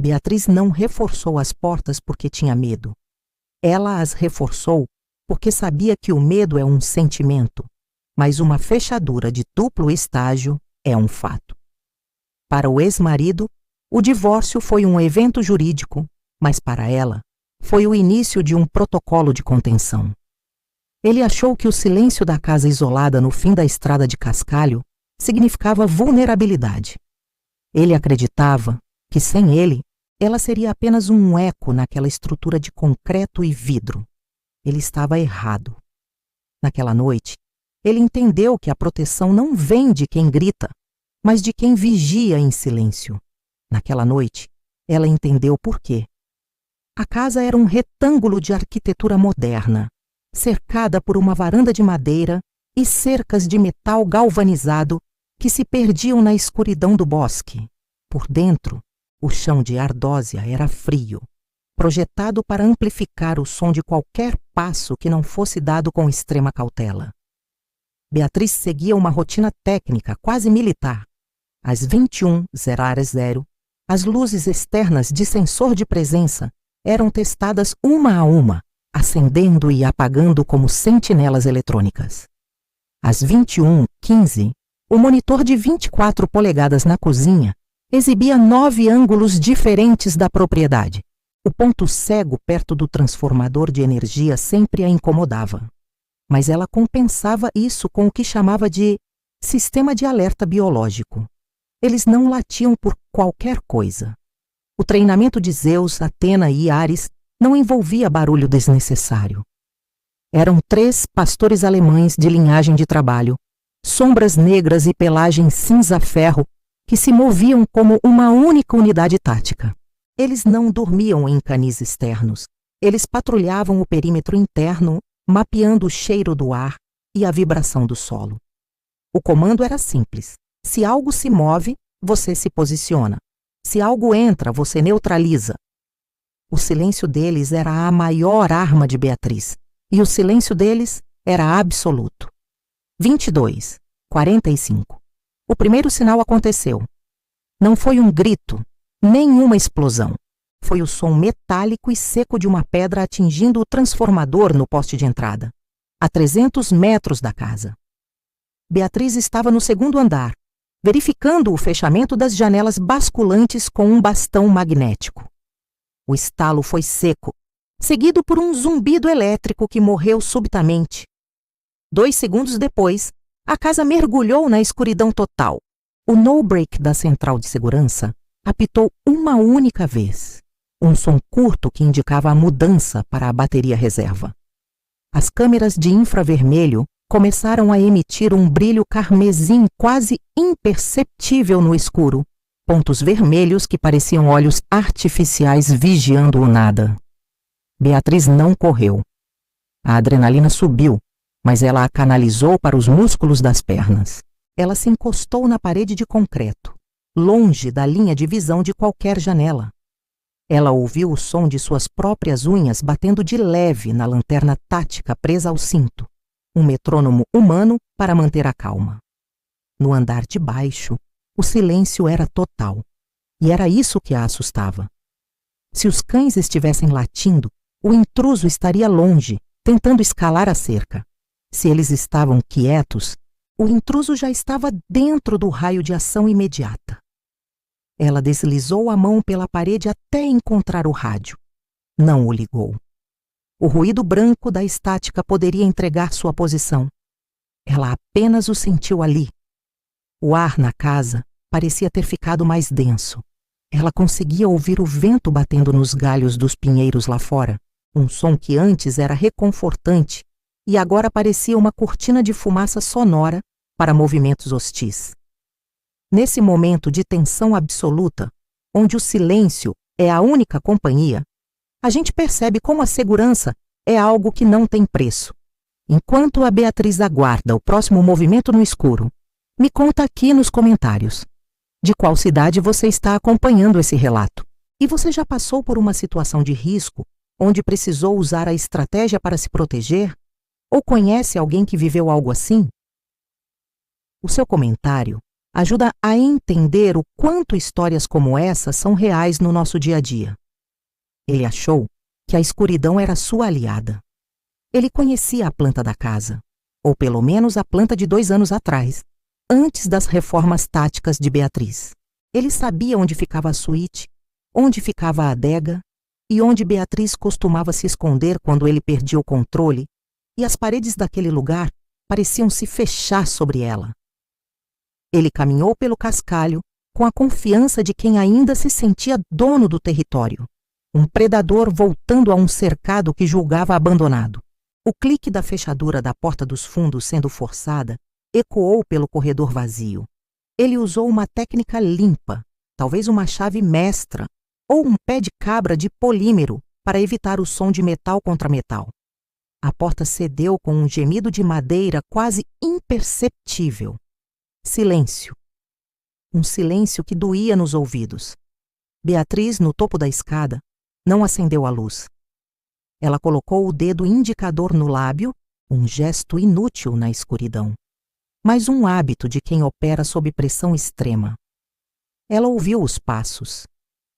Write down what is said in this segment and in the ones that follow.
Beatriz não reforçou as portas porque tinha medo. Ela as reforçou porque sabia que o medo é um sentimento, mas uma fechadura de duplo estágio é um fato. Para o ex-marido, o divórcio foi um evento jurídico, mas para ela, foi o início de um protocolo de contenção. Ele achou que o silêncio da casa isolada no fim da estrada de cascalho significava vulnerabilidade. Ele acreditava que, sem ele, ela seria apenas um eco naquela estrutura de concreto e vidro. Ele estava errado. Naquela noite, ele entendeu que a proteção não vem de quem grita, mas de quem vigia em silêncio. Naquela noite, ela entendeu por quê. A casa era um retângulo de arquitetura moderna, cercada por uma varanda de madeira e cercas de metal galvanizado que se perdiam na escuridão do bosque. Por dentro, o chão de ardósia era frio, projetado para amplificar o som de qualquer passo que não fosse dado com extrema cautela. Beatriz seguia uma rotina técnica quase militar. Às 21h00, as luzes externas de sensor de presença eram testadas uma a uma, acendendo e apagando como sentinelas eletrônicas. Às 21h15, o monitor de 24 polegadas na cozinha exibia 9 ângulos diferentes da propriedade. O ponto cego perto do transformador de energia sempre a incomodava. Mas ela compensava isso com o que chamava de sistema de alerta biológico. Eles não latiam por qualquer coisa. O treinamento de Zeus, Atena e Ares não envolvia barulho desnecessário. Eram 3 pastores alemães de linhagem de trabalho, sombras negras e pelagem cinza-ferro, que se moviam como uma única unidade tática. Eles não dormiam em canis externos. Eles patrulhavam o perímetro interno, mapeando o cheiro do ar e a vibração do solo. O comando era simples. Se algo se move, você se posiciona. Se algo entra, você neutraliza. O silêncio deles era a maior arma de Beatriz, e o silêncio deles era absoluto. 22h45. O primeiro sinal aconteceu. Não foi um grito, nem uma explosão. Foi o som metálico e seco de uma pedra atingindo o transformador no poste de entrada, a 300 metros da casa. Beatriz estava no 2º andar, verificando o fechamento das janelas basculantes com um bastão magnético. O estalo foi seco, seguido por um zumbido elétrico que morreu subitamente. 2 segundos depois, a casa mergulhou na escuridão total. O no-break da central de segurança apitou uma única vez, um som curto que indicava a mudança para a bateria reserva. As câmeras de infravermelho começaram a emitir um brilho carmesim quase imperceptível no escuro, pontos vermelhos que pareciam olhos artificiais vigiando o nada. Beatriz não correu. A adrenalina subiu, mas ela a canalizou para os músculos das pernas. Ela se encostou na parede de concreto, longe da linha de visão de qualquer janela. Ela ouviu o som de suas próprias unhas batendo de leve na lanterna tática presa ao cinto, um metrônomo humano para manter a calma. No andar de baixo, o silêncio era total, e era isso que a assustava. Se os cães estivessem latindo, o intruso estaria longe, tentando escalar a cerca. Se eles estavam quietos, o intruso já estava dentro do raio de ação imediata. Ela deslizou a mão pela parede até encontrar o rádio. Não o ligou. O ruído branco da estática poderia entregar sua posição. Ela apenas o sentiu ali. O ar na casa parecia ter ficado mais denso. Ela conseguia ouvir o vento batendo nos galhos dos pinheiros lá fora, um som que antes era reconfortante e agora parecia uma cortina de fumaça sonora para movimentos hostis. Nesse momento de tensão absoluta, onde o silêncio é a única companhia, a gente percebe como a segurança é algo que não tem preço. Enquanto a Beatriz aguarda o próximo movimento no escuro, me conta aqui nos comentários de qual cidade você está acompanhando esse relato. E você já passou por uma situação de risco onde precisou usar a estratégia para se proteger? Ou conhece alguém que viveu algo assim? O seu comentário ajuda a entender o quanto histórias como essa são reais no nosso dia a dia. Ele achou que a escuridão era sua aliada. Ele conhecia a planta da casa, ou pelo menos a planta de 2 anos atrás, antes das reformas táticas de Beatriz. Ele sabia onde ficava a suíte, onde ficava a adega e onde Beatriz costumava se esconder quando ele perdia o controle, e as paredes daquele lugar pareciam se fechar sobre ela. Ele caminhou pelo cascalho com a confiança de quem ainda se sentia dono do território, um predador voltando a um cercado que julgava abandonado. O clique da fechadura da porta dos fundos sendo forçada ecoou pelo corredor vazio. Ele usou uma técnica limpa, talvez uma chave mestra, ou um pé de cabra de polímero para evitar o som de metal contra metal. A porta cedeu com um gemido de madeira quase imperceptível. Silêncio. Um silêncio que doía nos ouvidos. Beatriz, no topo da escada, não acendeu a luz. Ela colocou o dedo indicador no lábio, um gesto inútil na escuridão, mas um hábito de quem opera sob pressão extrema. Ela ouviu os passos.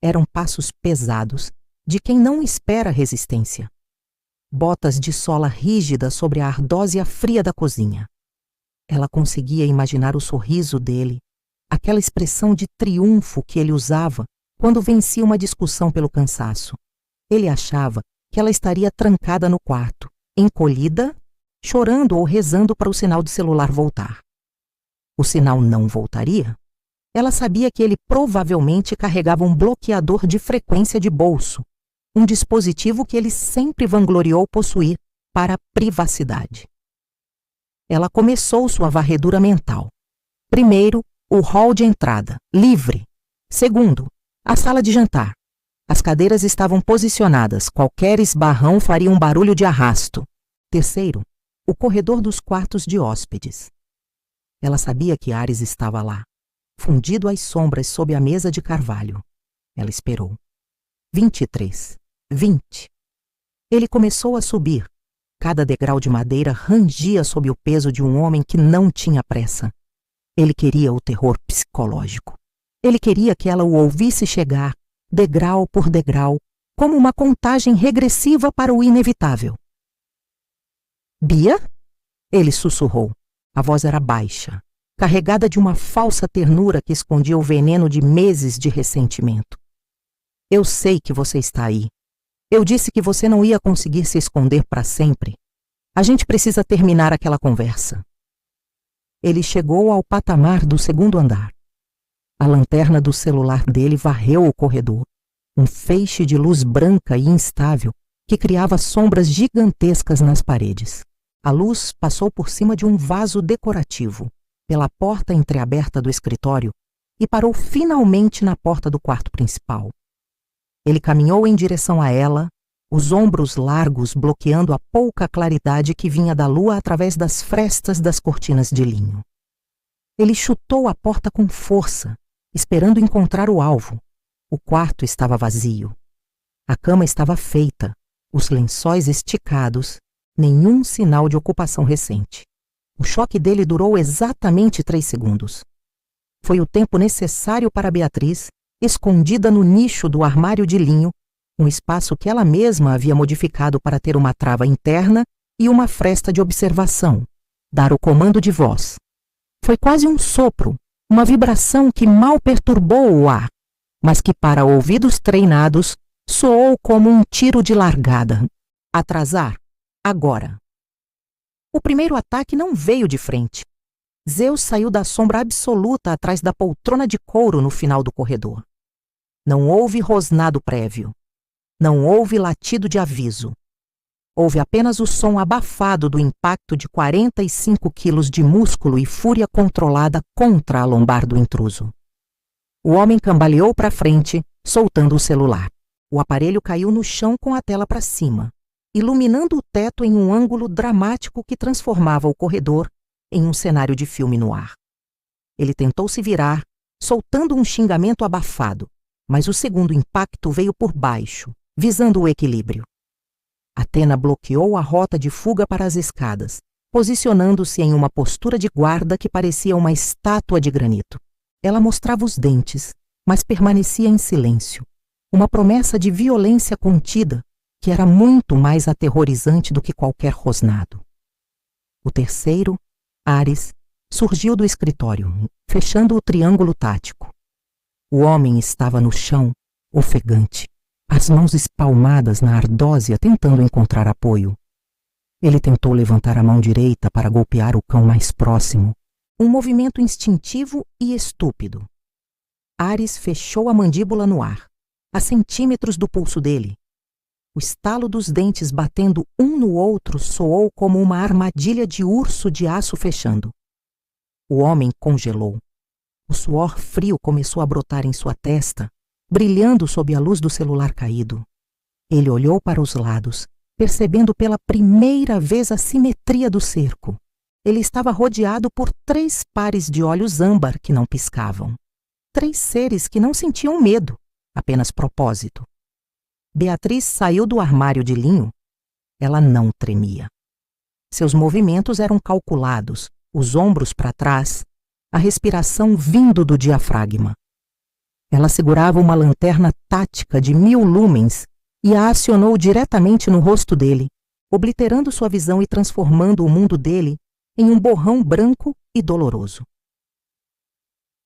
Eram passos pesados, de quem não espera resistência. Botas de sola rígida sobre a ardósia fria da cozinha. Ela conseguia imaginar o sorriso dele, aquela expressão de triunfo que ele usava quando vencia uma discussão pelo cansaço. Ele achava que ela estaria trancada no quarto, encolhida, chorando ou rezando para o sinal de celular voltar. O sinal não voltaria? Ela sabia que ele provavelmente carregava um bloqueador de frequência de bolso, um dispositivo que ele sempre vangloriou possuir para a privacidade. Ela começou sua varredura mental. Primeiro, o hall de entrada, livre. Segundo, a sala de jantar. As cadeiras estavam posicionadas, qualquer esbarrão faria um barulho de arrasto. Terceiro, o corredor dos quartos de hóspedes. Ela sabia que Ares estava lá, fundido às sombras sob a mesa de carvalho. Ela esperou. 23. 20. Ele começou a subir. Cada degrau de madeira rangia sob o peso de um homem que não tinha pressa. Ele queria o terror psicológico. Ele queria que ela o ouvisse chegar, degrau por degrau, como uma contagem regressiva para o inevitável. Bia? Ele sussurrou. A voz era baixa, carregada de uma falsa ternura que escondia o veneno de meses de ressentimento. Eu sei que você está aí. Eu disse que você não ia conseguir se esconder para sempre. A gente precisa terminar aquela conversa. Ele chegou ao patamar do 2º andar. A lanterna do celular dele varreu o corredor, um feixe de luz branca e instável que criava sombras gigantescas nas paredes. A luz passou por cima de um vaso decorativo, pela porta entreaberta do escritório e parou finalmente na porta do quarto principal. Ele caminhou em direção a ela, os ombros largos bloqueando a pouca claridade que vinha da lua através das frestas das cortinas de linho. Ele chutou a porta com força, esperando encontrar o alvo. O quarto estava vazio. A cama estava feita, os lençóis esticados, nenhum sinal de ocupação recente. O choque dele durou exatamente 3 segundos. Foi o tempo necessário para Beatriz, escondida no nicho do armário de linho, um espaço que ela mesma havia modificado para ter uma trava interna e uma fresta de observação, dar o comando de voz. Foi quase um sopro, uma vibração que mal perturbou o ar, mas que para ouvidos treinados soou como um tiro de largada. Atrasar, agora. O primeiro ataque não veio de frente. Zeus saiu da sombra absoluta atrás da poltrona de couro no final do corredor. Não houve rosnado prévio. Não houve latido de aviso. Houve apenas o som abafado do impacto de 45 quilos de músculo e fúria controlada contra a lombar do intruso. O homem cambaleou para frente, soltando o celular. O aparelho caiu no chão com a tela para cima, iluminando o teto em um ângulo dramático que transformava o corredor em um cenário de filme no ar. Ele tentou se virar, soltando um xingamento abafado, mas o segundo impacto veio por baixo, visando o equilíbrio. Athena bloqueou a rota de fuga para as escadas, posicionando-se em uma postura de guarda que parecia uma estátua de granito. Ela mostrava os dentes, mas permanecia em silêncio, uma promessa de violência contida que era muito mais aterrorizante do que qualquer rosnado. O terceiro, Ares, surgiu do escritório, fechando o triângulo tático. O homem estava no chão, ofegante, as mãos espalmadas na ardósia tentando encontrar apoio. Ele tentou levantar a mão direita para golpear o cão mais próximo, um movimento instintivo e estúpido. Ares fechou a mandíbula no ar, a centímetros do pulso dele. O estalo dos dentes batendo um no outro soou como uma armadilha de urso de aço fechando. O homem congelou. O suor frio começou a brotar em sua testa, brilhando sob a luz do celular caído. Ele olhou para os lados, percebendo pela primeira vez a simetria do cerco. Ele estava rodeado por 3 pares de olhos âmbar que não piscavam. 3 seres que não sentiam medo, apenas propósito. Beatriz saiu do armário de linho. Ela não tremia. Seus movimentos eram calculados, os ombros para trás, a respiração vindo do diafragma. Ela segurava uma lanterna tática de 1000 lumens e a acionou diretamente no rosto dele, obliterando sua visão e transformando o mundo dele em um borrão branco e doloroso.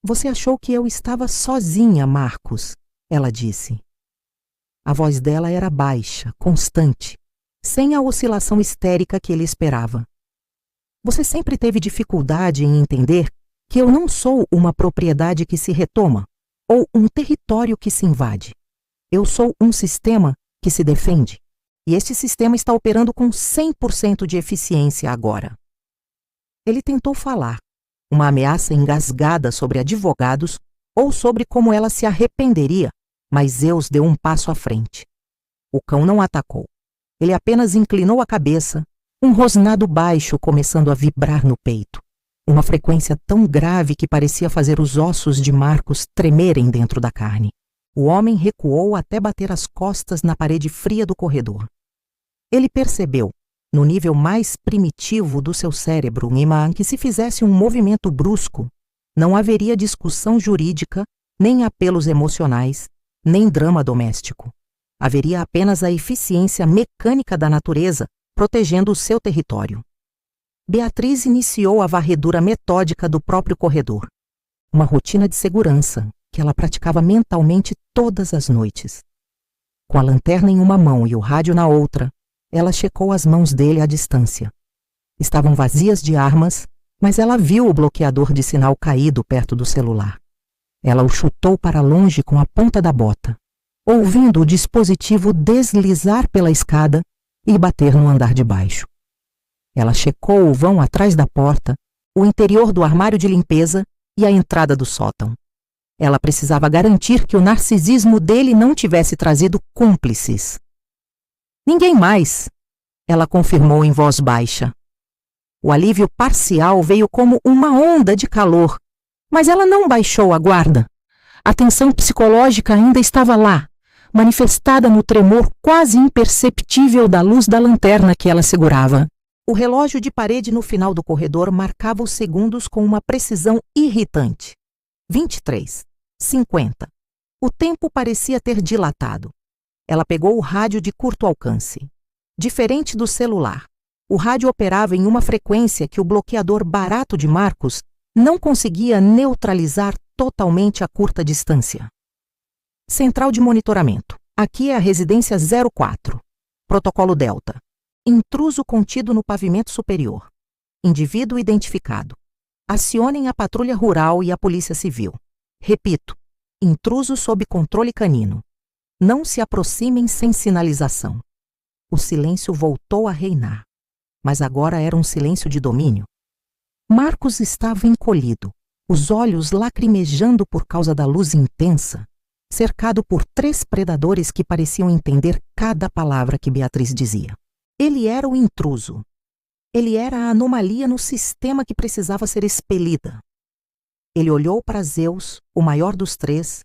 Você achou que eu estava sozinha, Marcos, ela disse. A voz dela era baixa, constante, sem a oscilação histérica que ele esperava. Você sempre teve dificuldade em entender que eu não sou uma propriedade que se retoma ou um território que se invade. Eu sou um sistema que se defende, e este sistema está operando com 100% de eficiência agora. Ele tentou falar, uma ameaça engasgada sobre advogados ou sobre como ela se arrependeria, mas Zeus deu um passo à frente. O cão não atacou. Ele apenas inclinou a cabeça, um rosnado baixo começando a vibrar no peito, uma frequência tão grave que parecia fazer os ossos de Marcos tremerem dentro da carne. O homem recuou até bater as costas na parede fria do corredor. Ele percebeu, no nível mais primitivo do seu cérebro, que se fizesse um movimento brusco, não haveria discussão jurídica, nem apelos emocionais, nem drama doméstico. Haveria apenas a eficiência mecânica da natureza protegendo o seu território. Beatriz iniciou a varredura metódica do próprio corredor, uma rotina de segurança que ela praticava mentalmente todas as noites. Com a lanterna em uma mão e o rádio na outra, ela checou as mãos dele à distância. Estavam vazias de armas, mas ela viu o bloqueador de sinal caído perto do celular. Ela o chutou para longe com a ponta da bota, ouvindo o dispositivo deslizar pela escada e bater no andar de baixo. Ela checou o vão atrás da porta, o interior do armário de limpeza e a entrada do sótão. Ela precisava garantir que o narcisismo dele não tivesse trazido cúmplices. Ninguém mais, ela confirmou em voz baixa. O alívio parcial veio como uma onda de calor, mas ela não baixou a guarda. A tensão psicológica ainda estava lá, manifestada no tremor quase imperceptível da luz da lanterna que ela segurava. O relógio de parede no final do corredor marcava os segundos com uma precisão irritante. 23, 50. O tempo parecia ter dilatado. Ela pegou o rádio de curto alcance. Diferente do celular, o rádio operava em uma frequência que o bloqueador barato de Marcos não conseguia neutralizar totalmente a curta distância. Central de monitoramento. Aqui é a residência 04. Protocolo Delta. Intruso contido no pavimento superior. Indivíduo identificado. Acionem a patrulha rural e a polícia civil. Repito, intruso sob controle canino. Não se aproximem sem sinalização. O silêncio voltou a reinar, mas agora era um silêncio de domínio. Marcos estava encolhido, os olhos lacrimejando por causa da luz intensa, cercado por 3 predadores que pareciam entender cada palavra que Beatriz dizia. Ele era o intruso. Ele era a anomalia no sistema que precisava ser expelida. Ele olhou para Zeus, o maior dos 3,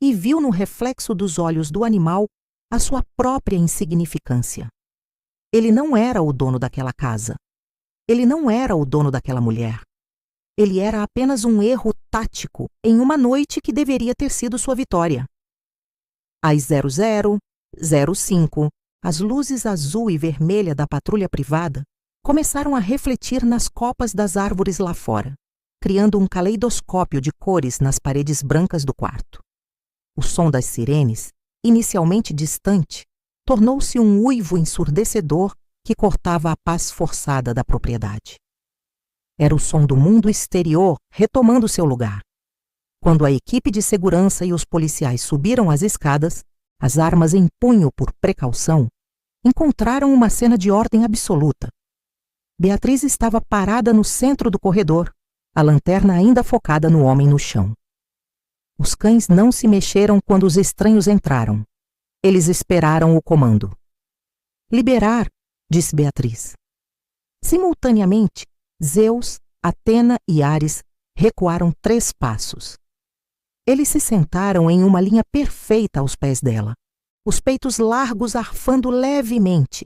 e viu no reflexo dos olhos do animal a sua própria insignificância. Ele não era o dono daquela casa. Ele não era o dono daquela mulher. Ele era apenas um erro tático em uma noite que deveria ter sido sua vitória. Às 00:05, as luzes azul e vermelha da patrulha privada começaram a refletir nas copas das árvores lá fora, criando um caleidoscópio de cores nas paredes brancas do quarto. O som das sirenes, inicialmente distante, tornou-se um uivo ensurdecedor que cortava a paz forçada da propriedade. Era o som do mundo exterior retomando seu lugar. Quando a equipe de segurança e os policiais subiram as escadas, as armas em punho por precaução, encontraram uma cena de ordem absoluta. Beatriz estava parada no centro do corredor, a lanterna ainda focada no homem no chão. Os cães não se mexeram quando os estranhos entraram. Eles esperaram o comando. Liberar, disse Beatriz. Simultaneamente, Zeus, Atena e Ares recuaram 3 passos. Eles se sentaram em uma linha perfeita aos pés dela, os peitos largos arfando levemente,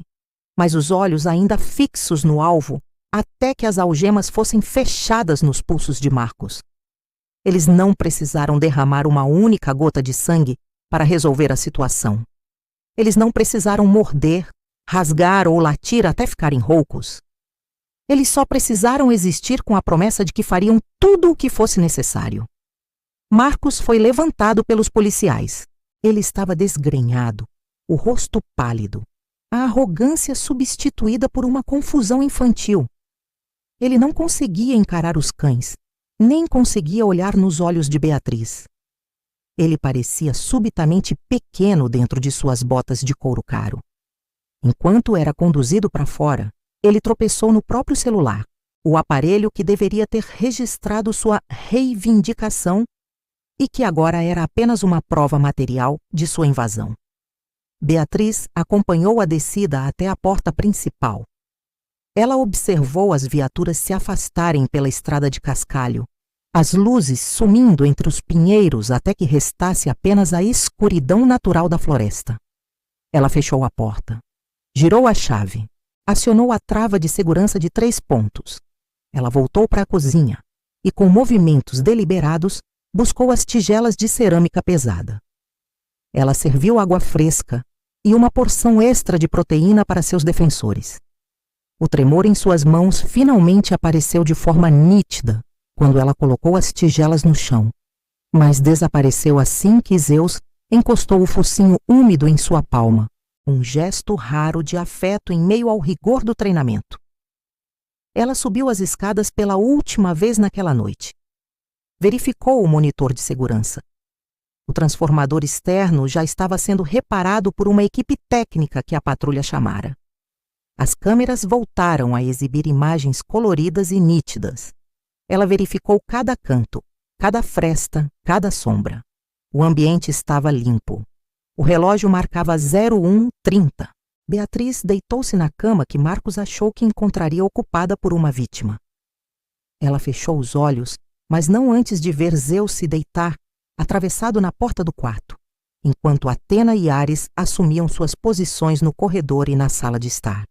mas os olhos ainda fixos no alvo até que as algemas fossem fechadas nos pulsos de Marcos. Eles não precisaram derramar uma única gota de sangue para resolver a situação. Eles não precisaram morder, rasgar ou latir até ficarem roucos. Eles só precisaram existir com a promessa de que fariam tudo o que fosse necessário. Marcos foi levantado pelos policiais. Ele estava desgrenhado, o rosto pálido, a arrogância substituída por uma confusão infantil. Ele não conseguia encarar os cães, nem conseguia olhar nos olhos de Beatriz. Ele parecia subitamente pequeno dentro de suas botas de couro caro. Enquanto era conduzido para fora, ele tropeçou no próprio celular, o aparelho que deveria ter registrado sua reivindicação e que agora era apenas uma prova material de sua invasão. Beatriz acompanhou a descida até a porta principal. Ela observou as viaturas se afastarem pela estrada de cascalho, as luzes sumindo entre os pinheiros até que restasse apenas a escuridão natural da floresta. Ela fechou a porta, girou a chave, acionou a trava de segurança de 3 pontos. Ela voltou para a cozinha e, com movimentos deliberados, buscou as tigelas de cerâmica pesada. Ela serviu água fresca e uma porção extra de proteína para seus defensores. O tremor em suas mãos finalmente apareceu de forma nítida quando ela colocou as tigelas no chão, mas desapareceu assim que Zeus encostou o focinho úmido em sua palma, um gesto raro de afeto em meio ao rigor do treinamento. Ela subiu as escadas pela última vez naquela noite. Verificou o monitor de segurança. O transformador externo já estava sendo reparado por uma equipe técnica que a patrulha chamara. As câmeras voltaram a exibir imagens coloridas e nítidas. Ela verificou cada canto, cada fresta, cada sombra. O ambiente estava limpo. O relógio marcava 01:30. Beatriz deitou-se na cama que Marcos achou que encontraria ocupada por uma vítima. Ela fechou os olhos, mas não antes de ver Zeus se deitar, atravessado na porta do quarto, enquanto Atena e Ares assumiam suas posições no corredor e na sala de estar.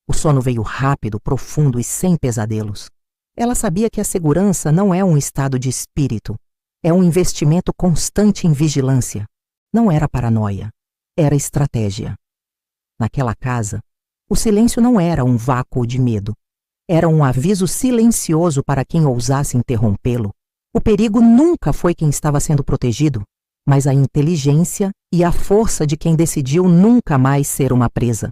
O sono veio rápido, profundo e sem pesadelos. Ela sabia que a segurança não é um estado de espírito, é um investimento constante em vigilância. Não era paranoia, era estratégia. Naquela casa, o silêncio não era um vácuo de medo. Era um aviso silencioso para quem ousasse interrompê-lo. O perigo nunca foi quem estava sendo protegido, mas a inteligência e a força de quem decidiu nunca mais ser uma presa.